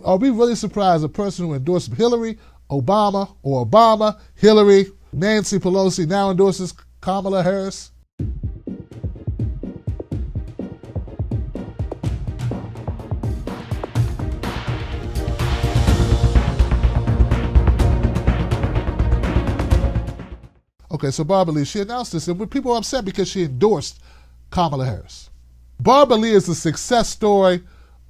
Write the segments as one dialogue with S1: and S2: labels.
S1: Are we really surprised a person who endorsed Hillary, Obama, or Obama, Hillary, Nancy Pelosi now endorses Kamala Harris? Okay, so Barbara Lee, she announced this, and people are upset because she endorsed Kamala Harris. Barbara Lee is a success story.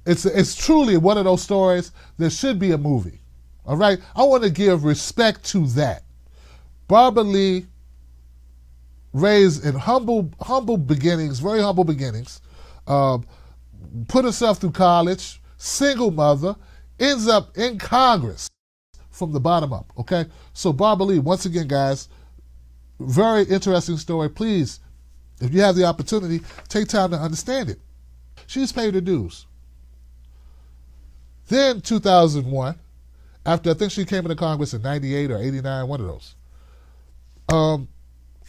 S1: It's truly one of those stories that should be a movie. All right? I want to give respect to that. Barbara Lee, raised in humble beginnings, very humble beginnings, put herself through college, single mother, ends up in Congress from the bottom up, okay? So Barbara Lee, once again, guys, very interesting story. Please, if you have the opportunity, take time to understand it. She's paid her dues. Then 2001, after I think she came into Congress in 98 or 89, one of those,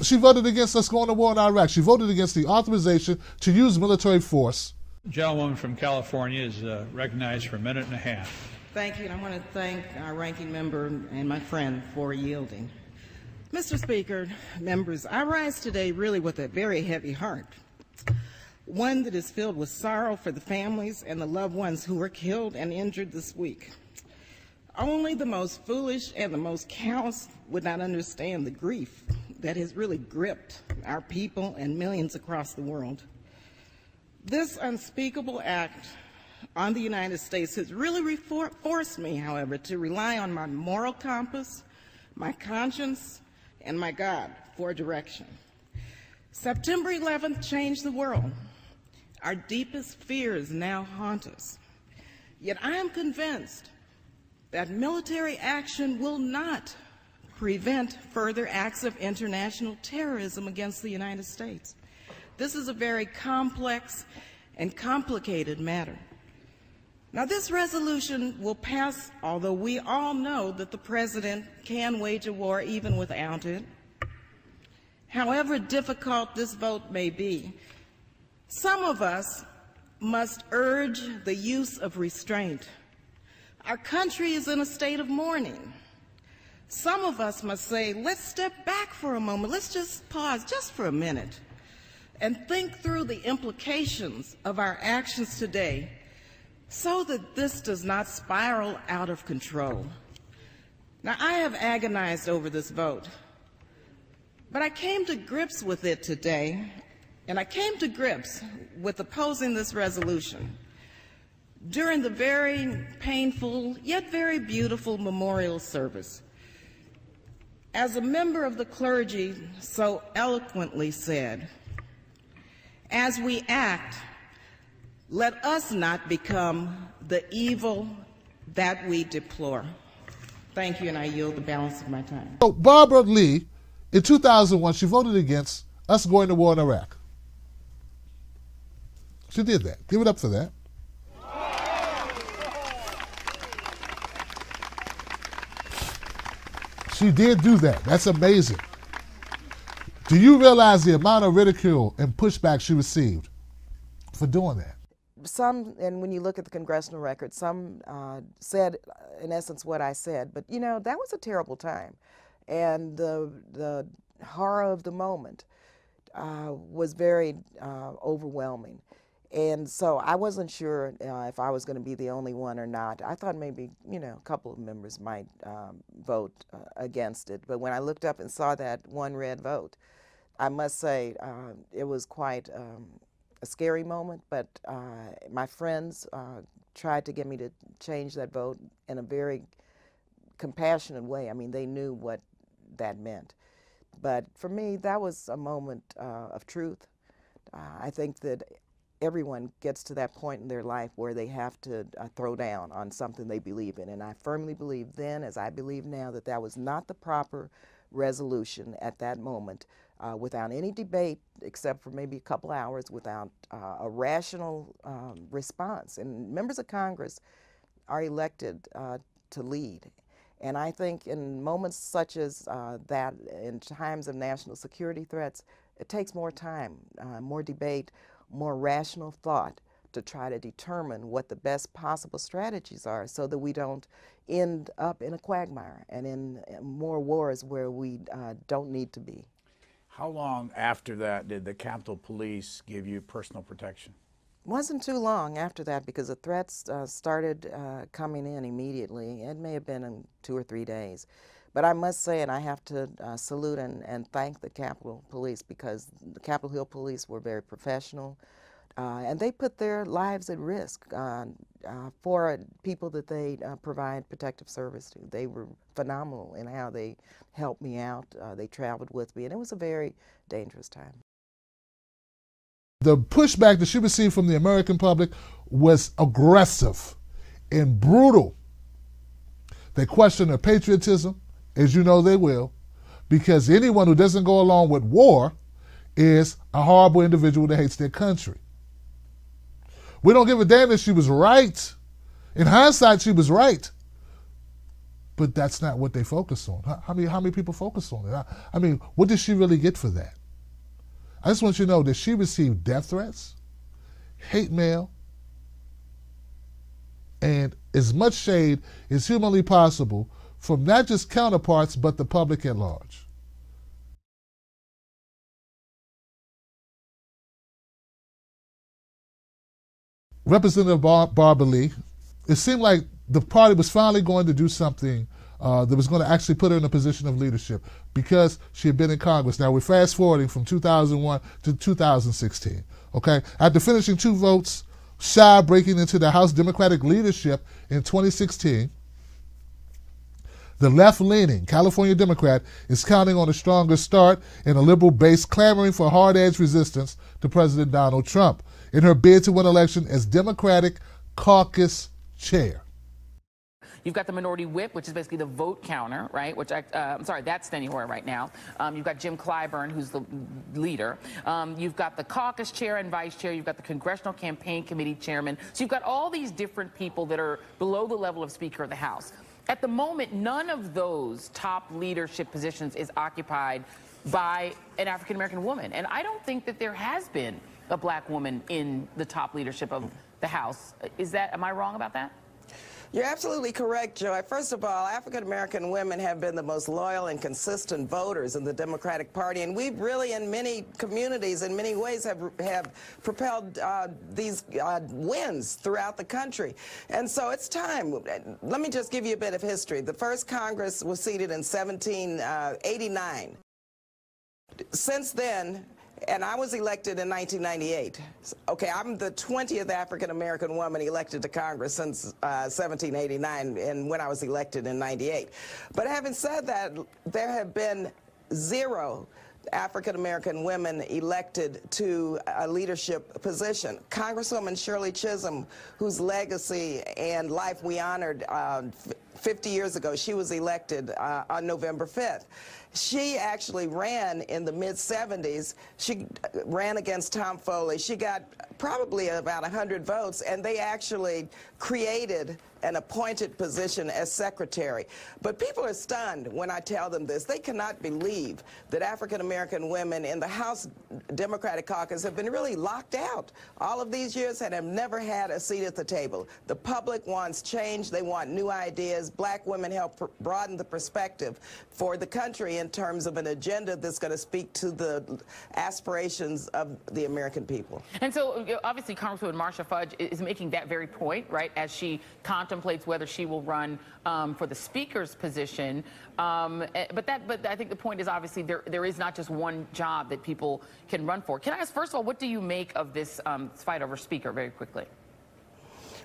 S1: she voted against us going to war in Iraq. She voted against the authorization to use military force.
S2: The gentlewoman from California is recognized for a minute and a half.
S3: Thank you, and I want to thank our ranking member and my friend for yielding. Mr. Speaker, members, I rise today really with a very heavy heart, one that is filled with sorrow for the families and the loved ones who were killed and injured this week. Only the most foolish and the most callous would not understand the grief that has really gripped our people and millions across the world. This unspeakable act on the United States has really forced me, however, to rely on my moral compass, my conscience, and my God for direction. September 11th changed the world. Our deepest fears now haunt us. Yet I am convinced that military action will not prevent further acts of international terrorism against the United States. This is a very complex and complicated matter. Now, this resolution will pass, although we all know that the president can wage a war even without it. However difficult this vote may be, some of us must urge the use of restraint. Our country is in a state of mourning. Some of us must say, let's step back for a moment. Let's just pause just for a minute and think through the implications of our actions today so that this does not spiral out of control. Now, I have agonized over this vote, but I came to grips with it today, and I came to grips with opposing this resolution during the very painful yet very beautiful memorial service. As a member of the clergy so eloquently said, as we act, let us not become the evil that we deplore. Thank you, and I yield the balance of my time.
S1: So Barbara Lee, in 2001, she voted against us going to war in Iraq. She did that. Give it up for that. She did do that. That's amazing. Do you realize the amount of ridicule and pushback she received for doing that?
S4: Some, and when you look at the congressional record, some said, in essence, what I said. But, you know, that was a terrible time. And the horror of the moment was very overwhelming. And so I wasn't sure if I was going to be the only one or not. I thought maybe, you know, a couple of members might vote against it. But when I looked up and saw that one red vote, I must say it was quite a scary moment, but my friends tried to get me to change that vote in a very compassionate way. I mean, they knew what that meant. But for me, that was a moment of truth. I think that everyone gets to that point in their life where they have to throw down on something they believe in. And I firmly believe then, as I believe now, that that was not the proper resolution at that moment, without any debate, except for maybe a couple hours, without a rational response. And members of Congress are elected to lead. And I think in moments such as that, in times of national security threats, it takes more time, more debate, more rational thought to try to determine what the best possible strategies are so that we don't end up in a quagmire and in more wars where we don't need to be.
S5: How long after that did the Capitol Police give you personal protection?
S4: Wasn't too long after that because the threats started coming in immediately. It may have been in 2 or 3 days. But I must say, and I have to salute and thank the Capitol Police, because the Capitol Hill Police were very professional, and they put their lives at risk for people that they provide protective service to. They were phenomenal in how they helped me out. They traveled with me, and it was a very dangerous time.
S1: The pushback that she received from the American public was aggressive and brutal. They questioned her patriotism, as you know they will, because anyone who doesn't go along with war is a horrible individual that hates their country. We don't give a damn if she was right. In hindsight, she was right. But that's not what they focus on. How many people focus on it? I mean, what did she really get for that? I just want you to know that she received death threats, hate mail, and as much shade as humanly possible from not just counterparts, but the public at large. Representative Barbara Lee, it seemed like the party was finally going to do something that was going to actually put her in a position of leadership because she had been in Congress. Now we're fast forwarding from 2001 to 2016. Okay, after finishing 2 votes shy breaking into the House Democratic leadership in 2016, the left-leaning California Democrat is counting on a stronger start and a liberal base clamoring for hard-edged resistance to President Donald Trump in her bid to win election as Democratic Caucus chair.
S6: You've got the minority whip, which is basically the vote counter, right? Which I'm sorry, that's Steny Hoyer right now. You've got Jim Clyburn, who's the leader. You've got the caucus chair and vice chair. You've got the Congressional Campaign Committee chairman. So you've got all these different people that are below the level of Speaker of the House. At the moment, none of those top leadership positions is occupied by an African-American woman. And I don't think that there has been a black woman in the top leadership of the House. Am I wrong about that?
S4: You're absolutely correct, Joy. First of all, African-American women have been the most loyal and consistent voters in the Democratic Party, and we've really, in many communities, in many ways, have propelled these wins throughout the country. And so it's time. Let me just give you a bit of history. The first Congress was seated in 1789. Since then, and I was elected in 1998. Okay, I'm the 20th African-American woman elected to Congress since 1789, and when I was elected in 98. But having said that, there have been 0 African-American women elected to a leadership position. Congresswoman Shirley Chisholm, whose legacy and life we honored 50 years ago, she was elected on November 5th. She actually ran in the mid-70s. She ran against Tom Foley. She got probably about 100 votes, and they actually created an appointed position as secretary. But people are stunned when I tell them this. They cannot believe that African-American women in the House Democratic Caucus have been really locked out all of these years and have never had a seat at the table. The public wants change. They want new ideas. Black women help broaden the perspective for the country in terms of an agenda that's going to speak to the aspirations of the American people.
S6: And so, obviously, Congresswoman Marcia Fudge is making that very point, right, as she contemplates whether she will run for the Speaker's position. But I think the point is, obviously, there is not just one job that people can run for. Can I ask, first of all, what do you make of this fight over Speaker, very quickly?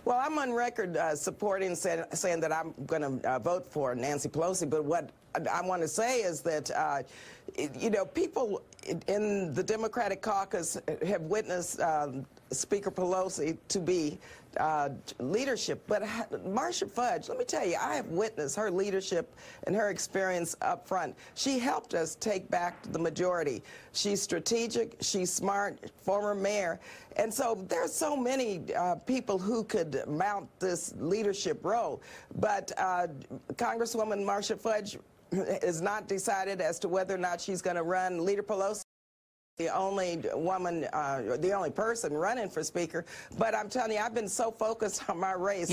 S4: Well, I'm on record supporting, saying that I'm going to vote for Nancy Pelosi, but what I want to say is that, you know, people in the Democratic caucus have witnessed Speaker Pelosi to be leadership. But Marcia Fudge, let me tell you, I have witnessed her leadership and her experience up front. She helped us take back the majority. She's strategic, she's smart, former mayor. And so there's so many people who could mount this leadership role. But Congresswoman Marcia Fudge is not decided as to whether or not she's going to run. Leader Pelosi
S3: The only woman, the only person running for Speaker. But I'm telling you, I've been so focused on my race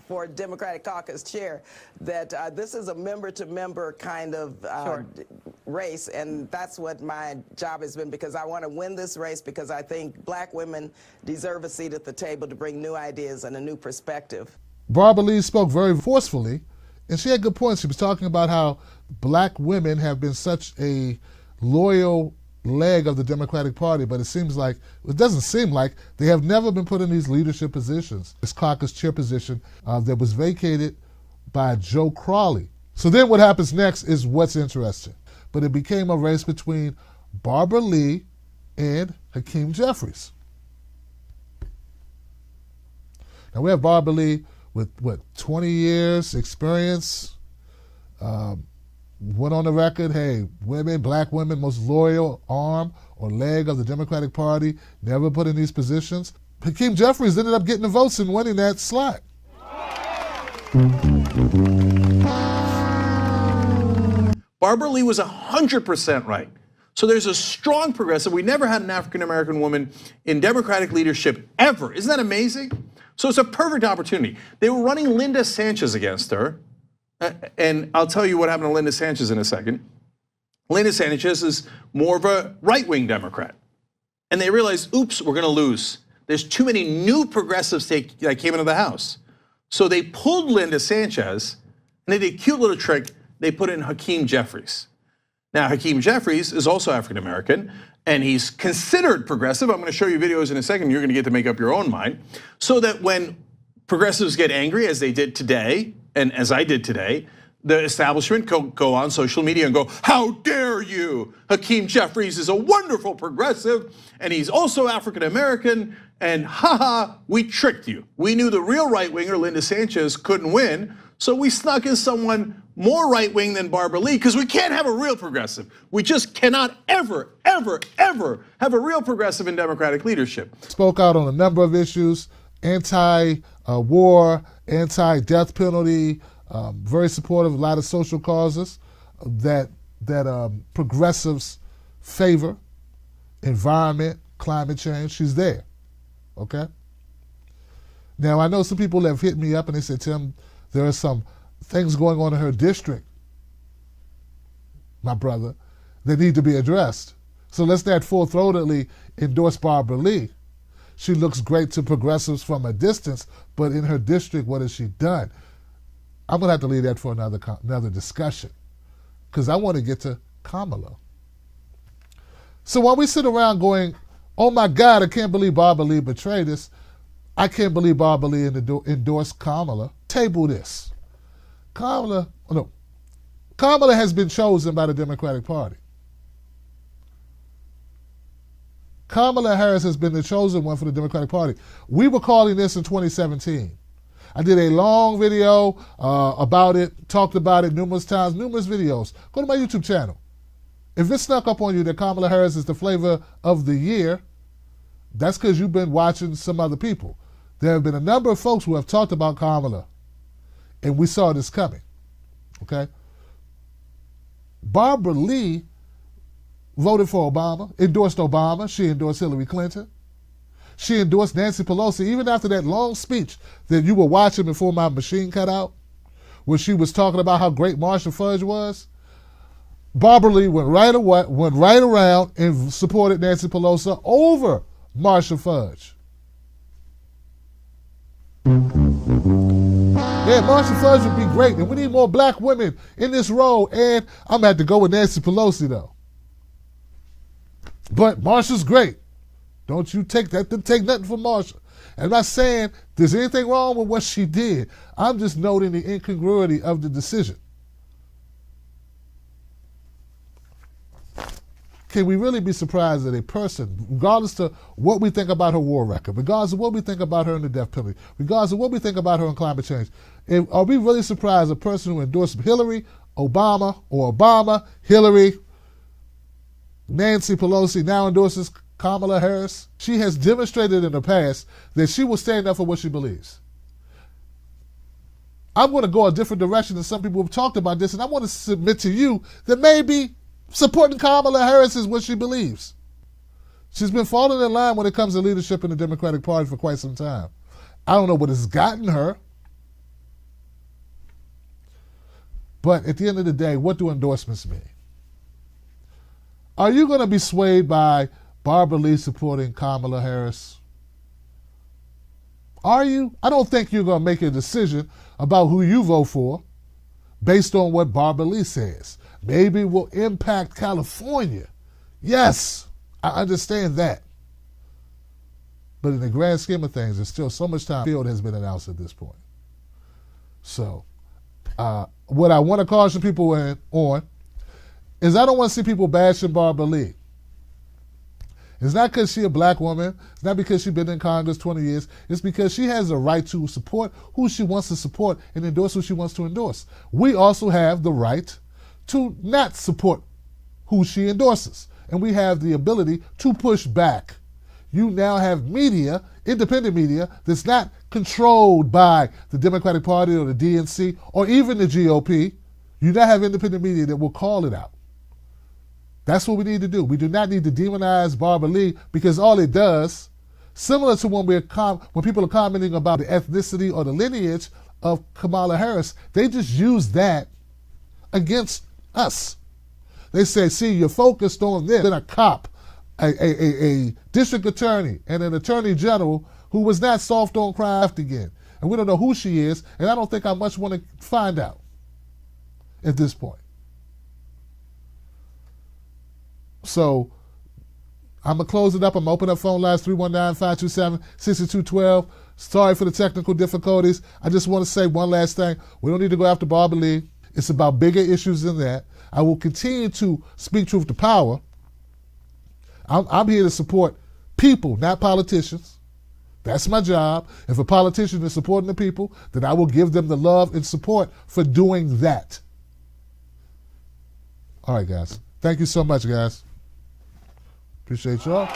S3: for Democratic Caucus Chair that this is a member-to-member kind of race, and that's what my job has been, because I want to win this race, because I think black women deserve a seat at the table to bring new ideas and a new perspective.
S1: Barbara Lee spoke very forcefully, and she had good points. She was talking about how black women have been such a loyal leg of the Democratic Party, but it doesn't seem like they have never been put in these leadership positions. This caucus chair position that was vacated by Joe Crowley. So then what happens next is what's interesting. But it became a race between Barbara Lee and Hakeem Jeffries. Now we have Barbara Lee with, 20 years experience, went on the record, hey, black women, most loyal arm or leg of the Democratic Party, never put in these positions. Hakeem Jeffries ended up getting the votes and winning that slot.
S7: Barbara Lee was 100% right. So there's a strong progressive. We never had an African-American woman in Democratic leadership ever. Isn't that amazing? So it's a perfect opportunity. They were running Linda Sanchez against her. And I'll tell you what happened to Linda Sanchez in a second. Linda Sanchez is more of a right-wing Democrat. And they realized, oops, we're going to lose. There's too many new progressives that came into the House. So they pulled Linda Sanchez, and they did a cute little trick. They put in Hakeem Jeffries. Now, Hakeem Jeffries is also African-American, and he's considered progressive. I'm going to show you videos in a second. You're going to get to make up your own mind. So that when progressives get angry, as they did today, and as I did today, the establishment go on social media and go, how dare you? Hakeem Jeffries is a wonderful progressive, and he's also African-American, and haha, we tricked you. We knew the real right-winger, Linda Sanchez, couldn't win, so we snuck in someone more right-wing than Barbara Lee, because we can't have a real progressive. We just cannot ever, ever, ever have a real progressive in Democratic leadership.
S1: Spoke out on a number of issues, anti-war, anti-death penalty, very supportive of a lot of social causes that progressives favor, environment, climate change. She's there, okay? Now, I know some people have hit me up and they said, Tim, there are some things going on in her district, my brother, that need to be addressed. So let's not full-throatedly endorse Barbara Lee. She looks great to progressives from a distance, but in her district, what has she done? I'm going to have to leave that for another discussion, because I want to get to Kamala. So while we sit around going, oh my God, I can't believe Barbara Lee betrayed us, I can't believe Barbara Lee endorsed Kamala, table this. Kamala has been chosen by the Democratic Party. Kamala Harris has been the chosen one for the Democratic Party. We were calling this in 2017. I did a long video about it, talked about it numerous times, numerous videos. Go to my YouTube channel. If it snuck up on you that Kamala Harris is the flavor of the year, that's because you've been watching some other people. There have been a number of folks who have talked about Kamala, and we saw this coming, okay? Barbara Lee voted for Obama, endorsed Obama. She endorsed Hillary Clinton. She endorsed Nancy Pelosi, even after that long speech that you were watching before my machine cut out, where she was talking about how great Marcia Fudge was. Barbara Lee went right around and supported Nancy Pelosi over Marcia Fudge. Yeah, Marcia Fudge would be great, and we need more black women in this role, and I'm going to have to go with Nancy Pelosi, though. But Marcia's great. Don't you take nothing from Marcia. And I'm not saying there's anything wrong with what she did. I'm just noting the incongruity of the decision. Can we really be surprised that a person, regardless of what we think about her war record, regardless of what we think about her in the death penalty, regardless of what we think about her on climate change, are we really surprised a person who endorsed Hillary, Obama, or Obama, Hillary, Nancy Pelosi, now endorses Kamala Harris? She has demonstrated in the past that she will stand up for what she believes. I'm going to go a different direction than some people have talked about this, and I want to submit to you that maybe supporting Kamala Harris is what she believes. She's been falling in line when it comes to leadership in the Democratic Party for quite some time. I don't know what has gotten her. But at the end of the day, what do endorsements mean? Are you going to be swayed by Barbara Lee supporting Kamala Harris? Are you? I don't think you're going to make a decision about who you vote for based on what Barbara Lee says. Maybe it will impact California. Yes, I understand that. But in the grand scheme of things, there's still so much time. The field has been announced at this point. So, what I want to caution people on is I don't want to see people bashing Barbara Lee. It's not because she's a black woman. It's not because she's been in Congress 20 years. It's because she has the right to support who she wants to support and endorse who she wants to endorse. We also have the right to not support who she endorses. And we have the ability to push back. You now have media, independent media, that's not controlled by the Democratic Party or the DNC or even the GOP. You now have independent media that will call it out. That's what we need to do. We do not need to demonize Barbara Lee because all it does, similar to when people are commenting about the ethnicity or the lineage of Kamala Harris, they just use that against us. They say, see, you're focused on this. Then a cop, a district attorney, and an attorney general who was not soft on crime again. And we don't know who she is, and I don't think I much want to find out at this point. So I'm going to close it up. I'm going to open up phone lines 319-527-6212. Sorry for the technical difficulties. I just want to say one last thing. We don't need to go after Barbara Lee. It's about bigger issues than that. I will continue to speak truth to power. I'm here to support people, not politicians. That's my job. If a politician is supporting the people, then I will give them the love and support for doing that. All right, guys. Thank you so much, guys. Appreciate y'all.